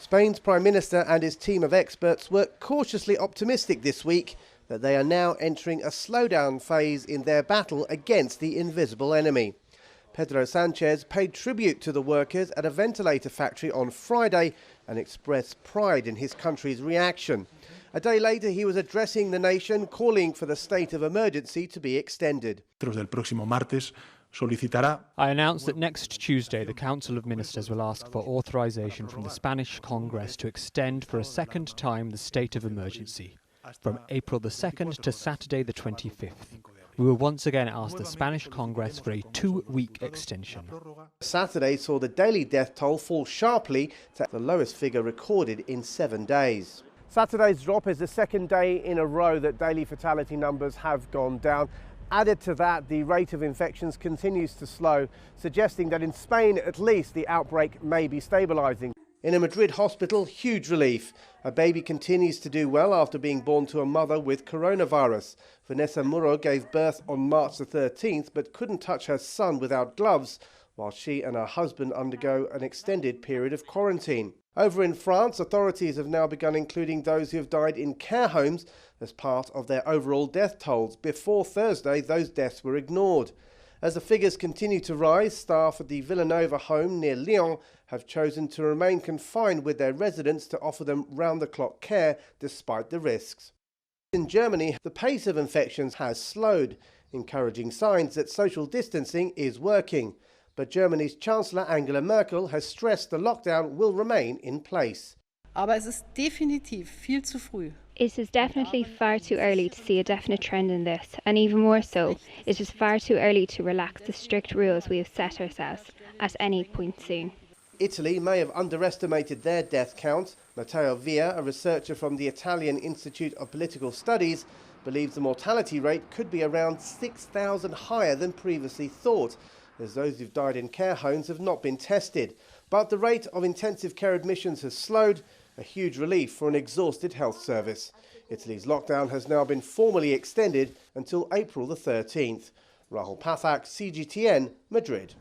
Spain's Prime Minister and his team of experts were cautiously optimistic this week that they are now entering a slowdown phase in their battle against the invisible enemy. Pedro Sanchez paid tribute to the workers at a ventilator factory on Friday and expressed pride in his country's reaction. A day later, he was addressing the nation, calling for the state of emergency to be extended. I announced that next Tuesday the Council of Ministers will ask for authorization from the Spanish Congress to extend for a second time the state of emergency, from April the 2nd to Saturday the 25th. We will once again ask the Spanish Congress for a 2-week extension. Saturday saw the daily death toll fall sharply to the lowest figure recorded in 7 days. Saturday's drop is the second day in a row that daily fatality numbers have gone down. Added to that, the rate of infections continues to slow, suggesting that in Spain at least the outbreak may be stabilising. In a Madrid hospital, huge relief. A baby continues to do well after being born to a mother with coronavirus. Vanessa Muro gave birth on March the 13th but couldn't touch her son without gloves, while she and her husband undergo an extended period of quarantine. Over in France, authorities have now begun including those who have died in care homes as part of their overall death tolls. Before Thursday, those deaths were ignored. As the figures continue to rise, staff at the Villanova home near Lyon have chosen to remain confined with their residents to offer them round-the-clock care despite the risks. In Germany, the pace of infections has slowed, encouraging signs that social distancing is working. But Germany's Chancellor Angela Merkel has stressed the lockdown will remain in place. Aber es ist definitiv viel zu früh. It is definitely far too early to see a definite trend in this, and even more so, it is far too early to relax the strict rules we have set ourselves at any point soon. Italy may have underestimated their death count. Matteo Via, a researcher from the Italian Institute of Political Studies, believes the mortality rate could be around 6,000 higher than previously thought, as those who've died in care homes have not been tested. But the rate of intensive care admissions has slowed, a huge relief for an exhausted health service. Italy's lockdown has now been formally extended until April the 13th. Rahul Pathak, CGTN, Madrid.